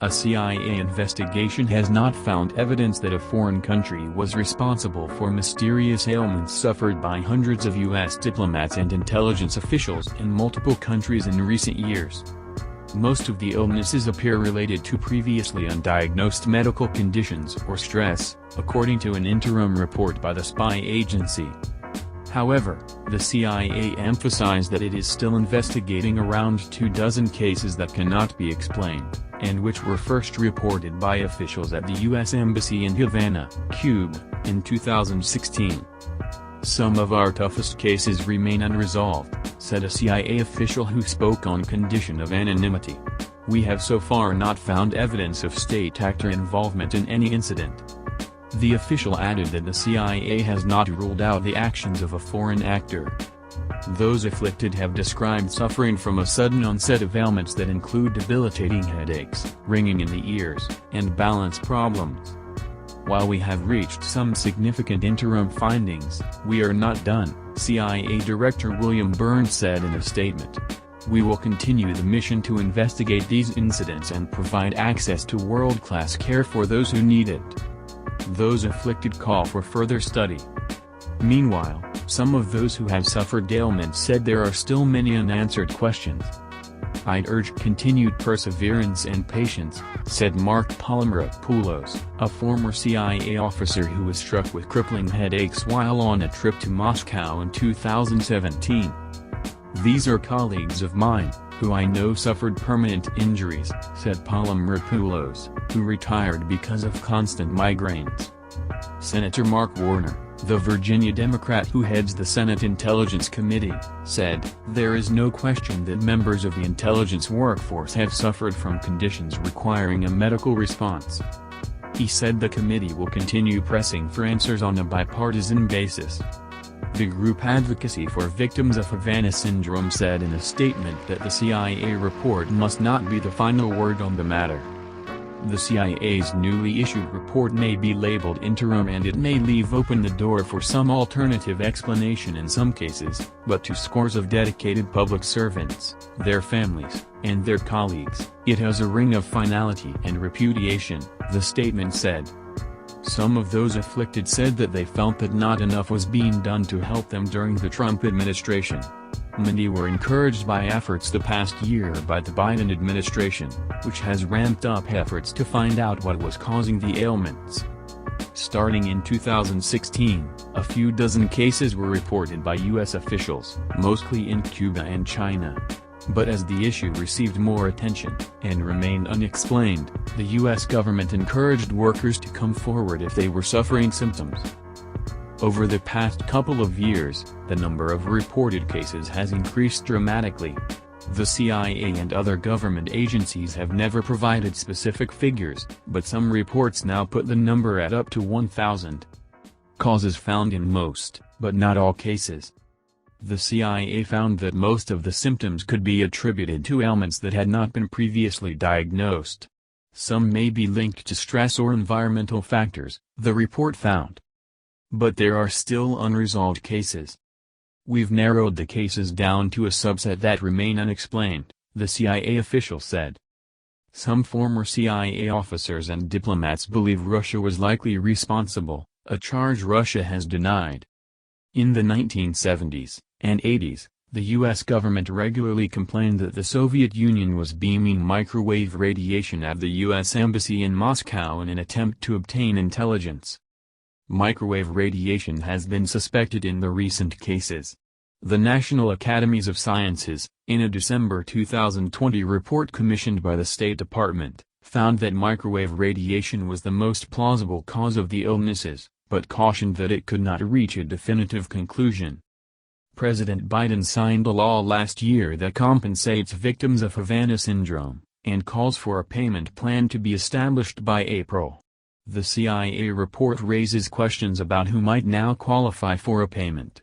A CIA investigation has not found evidence that a foreign country was responsible for mysterious ailments suffered by hundreds of U.S. diplomats and intelligence officials in multiple countries in recent years. Most of the illnesses appear related to previously undiagnosed medical conditions or stress, according to an interim report by the spy agency. However, the CIA emphasized that it is still investigating around 24 cases that cannot be explained, and which were first reported by officials at the U.S. Embassy in Havana, Cuba, in 2016. "Some of our toughest cases remain unresolved," said a CIA official who spoke on condition of anonymity. "We have so far not found evidence of state actor involvement in any incident." The official added that the CIA has not ruled out the actions of a foreign actor. Those afflicted have described suffering from a sudden onset of ailments that include debilitating headaches, ringing in the ears, and balance problems. "While we have reached some significant interim findings, we are not done," CIA Director William Burns said in a statement. "We will continue the mission to investigate these incidents and provide access to world-class care for those who need it." Those afflicted call for further study. Meanwhile, some of those who have suffered ailments said there are still many unanswered questions. "I'd urge continued perseverance and patience," said Mark Palmropoulos, a former CIA officer who was struck with crippling headaches while on a trip to Moscow in 2017. "These are colleagues of mine, who I know suffered permanent injuries," said Palmropoulos, who retired because of constant migraines. Senator Mark Warner, the Virginia Democrat who heads the Senate Intelligence Committee, said, "There is no question that members of the intelligence workforce have suffered from conditions requiring a medical response." He said the committee will continue pressing for answers on a bipartisan basis. The group Advocacy for Victims of Havana Syndrome said in a statement that the CIA report must not be the final word on the matter. The CIA's newly issued report may be labeled interim and it may leave open the door for some alternative explanation in some cases, but to scores of dedicated public servants, their families, and their colleagues, it has a ring of finality and repudiation, the statement said. Some of those afflicted said that they felt that not enough was being done to help them during the Trump administration. Many were encouraged by efforts the past year by the Biden administration, which has ramped up efforts to find out what was causing the ailments. Starting in 2016, a few dozen cases were reported by U.S. officials, mostly in Cuba and China. But as the issue received more attention, and remained unexplained, the U.S. government encouraged workers to come forward if they were suffering symptoms. Over the past couple of years, the number of reported cases has increased dramatically. The CIA and other government agencies have never provided specific figures, but some reports now put the number at up to 1,000. Causes found in most, but not all cases. The CIA found that most of the symptoms could be attributed to ailments that had not been previously diagnosed. Some may be linked to stress or environmental factors, the report found. But there are still unresolved cases. "We've narrowed the cases down to a subset that remain unexplained," the CIA official said. Some former CIA officers and diplomats believe Russia was likely responsible, a charge Russia has denied. In the 1970s and 80s, the U.S. government regularly complained that the Soviet Union was beaming microwave radiation at the U.S. Embassy in Moscow in an attempt to obtain intelligence. Microwave radiation has been suspected in the recent cases. The National Academies of Sciences, in a December 2020 report commissioned by the State Department, found that microwave radiation was the most plausible cause of the illnesses, but cautioned that it could not reach a definitive conclusion. President Biden signed a law last year that compensates victims of Havana syndrome, and calls for a payment plan to be established by April. The CIA report raises questions about who might now qualify for a payment.